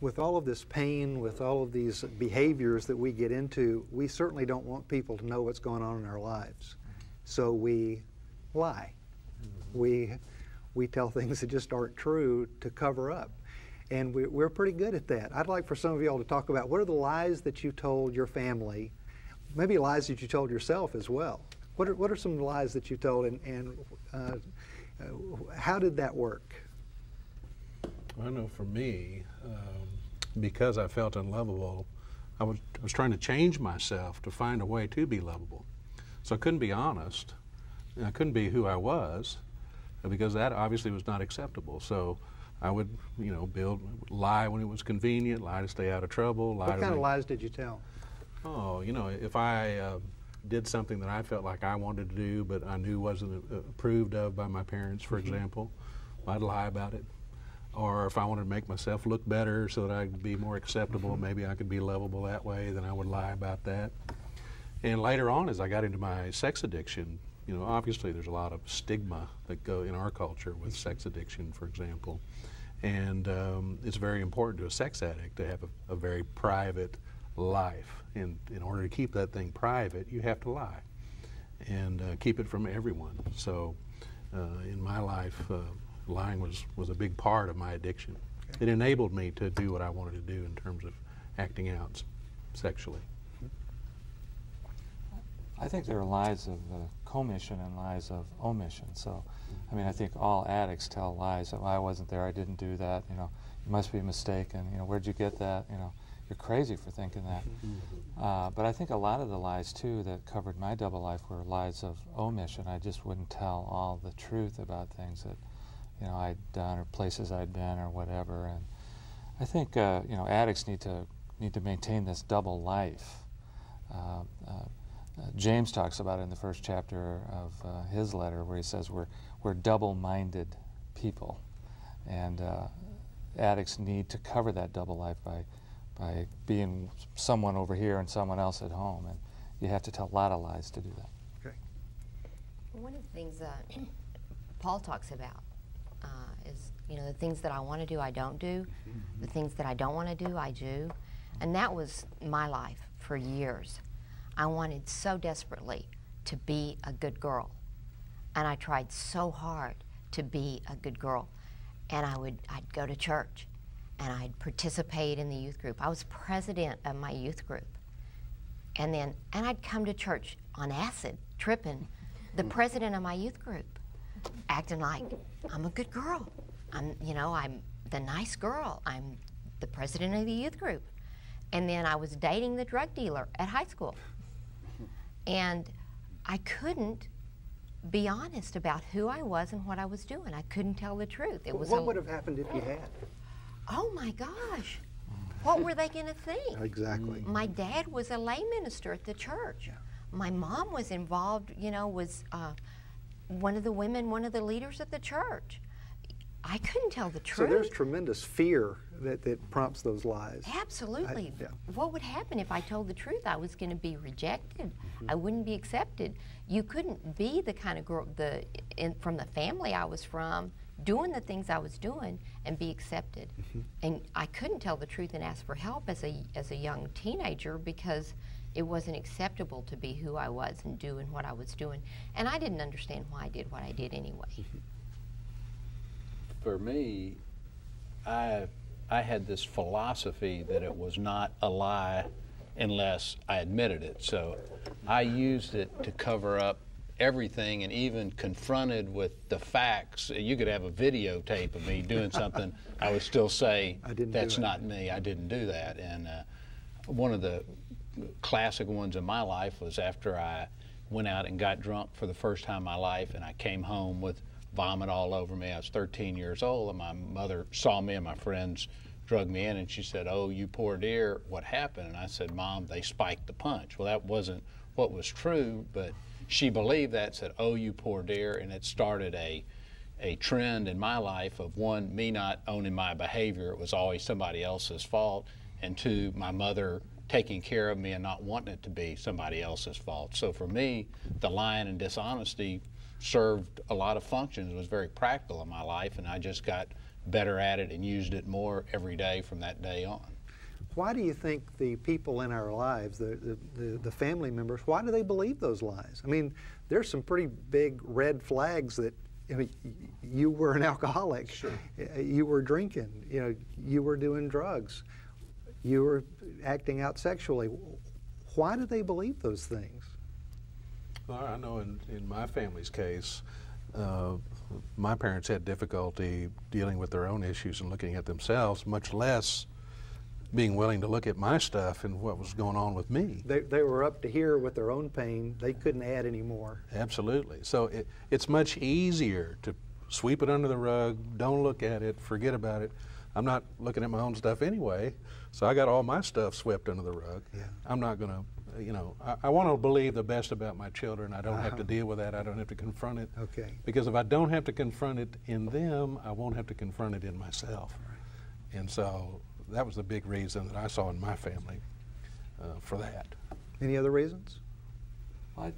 with all of this pain, with all of these behaviors that we get into, we certainly don't want people to know what's going on in our lives. So we lie. We tell things that just aren't true to cover up. And we're pretty good at that. I'd like for some of you all to talk about what are the lies that you told your family, maybe lies that you told yourself as well. What are some lies that you told, and how did that work? Well, I know for me, because I felt unlovable, I was trying to change myself to find a way to be lovable. So I couldn't be honest, and I couldn't be who I was, because that obviously was not acceptable. So I would, you know, lie when it was convenient, lie to stay out of trouble. What kind of lies did you tell? Oh, you know, if I did something that I felt like I wanted to do, but I knew wasn't approved of by my parents, for example, I'd lie about it. Or if I wanted to make myself look better so that I could be more acceptable, maybe I could be lovable that way, then I would lie about that. And later on, as I got into my sex addiction, you know, obviously there's a lot of stigma that go in our culture with sex addiction, for example. And it's very important to a sex addict to have a very private life. And in order to keep that thing private, you have to lie and keep it from everyone. So in my life, lying was a big part of my addiction. Okay. It enabled me to do what I wanted to do in terms of acting out sexually. I think there are lies of commission and lies of omission. So, I mean, I think all addicts tell lies. That, well, I wasn't there, I didn't do that, you know, you must be mistaken, you know, where'd you get that, you know, you're crazy for thinking that. But I think a lot of the lies, too, that covered my double life were lies of omission. I just wouldn't tell all the truth about things that, you know, I'd done or places I'd been or whatever. And I think, you know, addicts need to maintain this double life. James talks about it in the first chapter of his letter, where he says we're double-minded people, and addicts need to cover that double life by being someone over here and someone else at home, and you have to tell a lot of lies to do that. Okay. One of the things Paul talks about is, you know, the things that I want to do, I don't do. The things that I don't want to do, I do. And that was my life for years. I wanted so desperately to be a good girl, and I tried so hard to be a good girl. And I'd go to church, and I'd participate in the youth group. I was president of my youth group, and I'd come to church on acid, tripping, the president of my youth group, acting like I'm a good girl. I'm the nice girl. I'm the president of the youth group. And then I was dating the drug dealer at high school. And I couldn't be honest about who I was and what I was doing. I couldn't tell the truth. What would have happened if you had? Oh my gosh. What were they going to think? Exactly. My dad was a lay minister at the church. Yeah. My mom was involved, you know, was one of the leaders of the church. I couldn't tell the truth. So there's tremendous fear that prompts those lies. Absolutely. What would happen if I told the truth? I was going to be rejected. I wouldn't be accepted. You couldn't be the kind of girl from the family I was from, doing the things I was doing, and be accepted. And I couldn't tell the truth and ask for help as a young teenager, because it wasn't acceptable to be who I was and doing what I was doing. And I didn't understand why I did what I did anyway. For me, I had this philosophy that it was not a lie unless I admitted it. So I used it to cover up everything, and even confronted with the facts. You could have a videotape of me doing something, I would still say, that's not me, I didn't do that. And one of the classic ones in my life was after I went out and got drunk for the first time in my life, and I came home with vomit all over me. I was 13 years old, and my mother saw me, and my friends drug me in, and she said, "Oh, you poor dear, what happened?" And I said, "Mom, they spiked the punch." Well, that wasn't what was true, but she believed that, said, "Oh, you poor dear," and it started a trend in my life of, one, me not owning my behavior, it was always somebody else's fault, and two, my mother taking care of me and not wanting it to be somebody else's fault. So for me, the lying and dishonesty served a lot of functions. It was very practical in my life, and I just got better at it and used it more every day from that day on. Why do you think the people in our lives, the family members, why do they believe those lies? I mean, there's some pretty big red flags that, I mean, you were an alcoholic, Sure. You were drinking, you know, you were doing drugs, you were acting out sexually. Why do they believe those things? Well, I know in my family's case, my parents had difficulty dealing with their own issues and looking at themselves, much less being willing to look at my stuff and what was going on with me. They were up to here with their own pain. They couldn't add any more. Absolutely. So it's much easier to sweep it under the rug, don't look at it, forget about it. I'm not looking at my own stuff anyway, so I got all my stuff swept under the rug. Yeah. I'm not going to, you know, I want to believe the best about my children. I don't have to deal with that. I don't have to confront it. Okay. Because if I don't have to confront it in them, I won't have to confront it in myself. Right. And so that was the big reason that I saw in my family for that. Any other reasons? Well,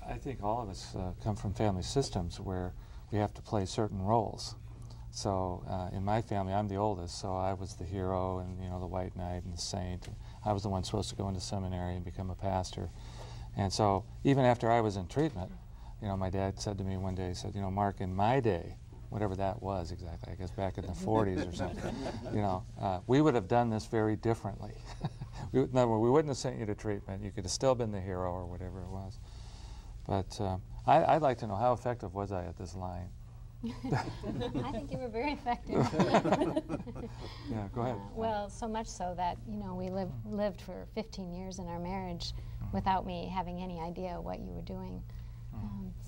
I think all of us come from family systems where we have to play certain roles. So in my family, I'm the oldest, so I was the hero and, you know, the white knight and the saint. I was the one supposed to go into seminary and become a pastor. And so even after I was in treatment, you know, my dad said to me one day, he said, you know, Mark, in my day, whatever that was exactly, I guess back in the 40s or something, you know, we would have done this very differently. We wouldn't have sent you to treatment. You could have still been the hero or whatever it was. But I'd like to know, how effective was I at this line? I think you were very effective. Yeah, go ahead. Well, so much so that, you know, we lived for 15 years in our marriage without me having any idea what you were doing.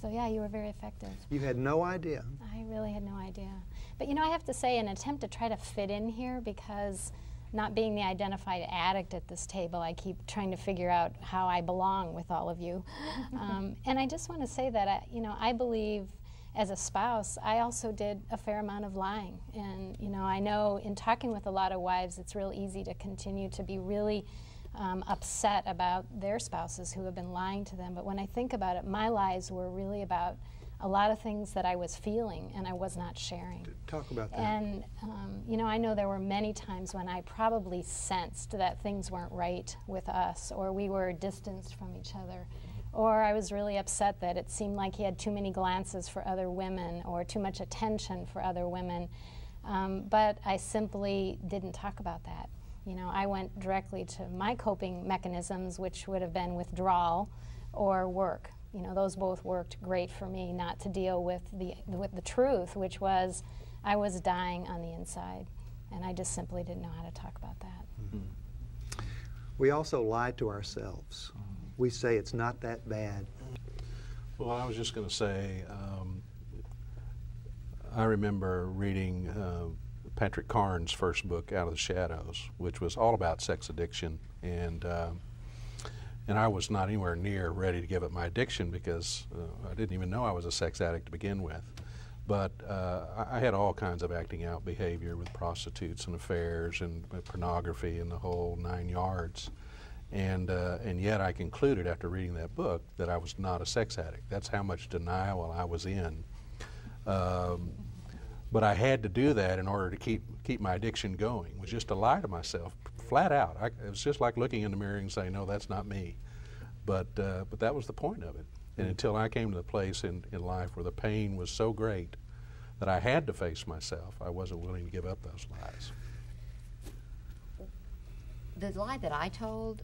So yeah, you were very effective. You had no idea. I really had no idea. But you know, I have to say, an attempt to try to fit in here, because not being the identified addict at this table, I keep trying to figure out how I belong with all of you. And I just want to say that, you know, I believe as a spouse, I also did a fair amount of lying. And, you know, I know in talking with a lot of wives, it's real easy to continue to be really upset about their spouses who have been lying to them. But when I think about it, my lies were really about a lot of things that I was feeling and I was not sharing. Talk about that. And, you know, I know there were many times when I probably sensed that things weren't right with us, or we were distanced from each other, or I was really upset that it seemed like he had too many glances for other women or too much attention for other women. But I simply didn't talk about that. You know, I went directly to my coping mechanisms, which would have been withdrawal or work. You know, those both worked great for me, not to deal with the truth, which was I was dying on the inside, and I just simply didn't know how to talk about that. Mm-hmm. We also lie to ourselves. We say it's not that bad. Well, I was just going to say, I remember reading Patrick Carnes' first book, Out of the Shadows, which was all about sex addiction, and I was not anywhere near ready to give up my addiction because I didn't even know I was a sex addict to begin with. But I had all kinds of acting out behavior with prostitutes and affairs and pornography and the whole 9 yards. And yet I concluded after reading that book that I was not a sex addict. That's how much denial I was in. But I had to do that in order to keep my addiction going. It was just to lie to myself, flat out. It was just like looking in the mirror and saying, no, that's not me. But that was the point of it. And until I came to the place in life where the pain was so great that I had to face myself, I wasn't willing to give up those lies. The lie that I told,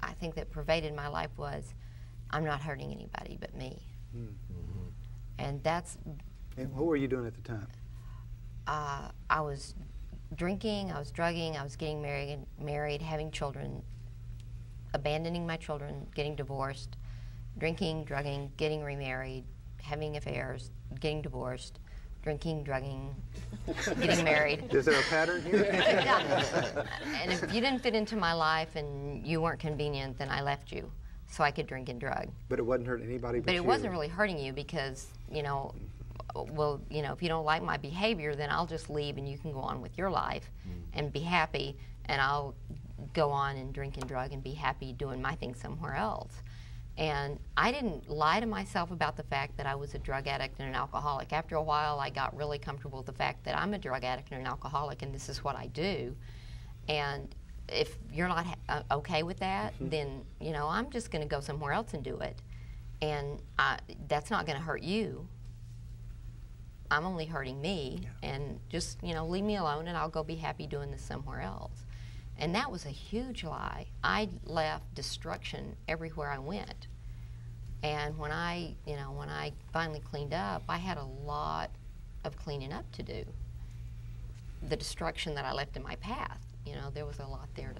I think that pervaded my life was, I'm not hurting anybody but me. Mm-hmm. And that's... And what were you doing at the time? I was drinking, I was drugging, I was getting married, having children, abandoning my children, getting divorced, drinking, drugging, getting remarried, having affairs, getting divorced, drinking, drugging, getting married. Is there a pattern here? Yeah. And if you didn't fit into my life and you weren't convenient, then I left you so I could drink and drug. But it wasn't hurting anybody but But you. it wasn't really hurting you because, you know, well, you know, if you don't like my behavior, then I'll just leave and you can go on with your life and be happy, and I'll go on and drink and drug and be happy doing my thing somewhere else. And I didn't lie to myself about the fact that I was a drug addict and an alcoholic. After a while, I got really comfortable with the fact that I'm a drug addict and an alcoholic, and this is what I do. And if you're not okay with that, then, you know, I'm just going to go somewhere else and do it. And that's not going to hurt you. I'm only hurting me, and just, you know, leave me alone and I'll go be happy doing this somewhere else. And that was a huge lie. I left destruction everywhere I went. And when I finally cleaned up, I had a lot of cleaning up to do. The destruction that I left in my path, you know, there was a lot there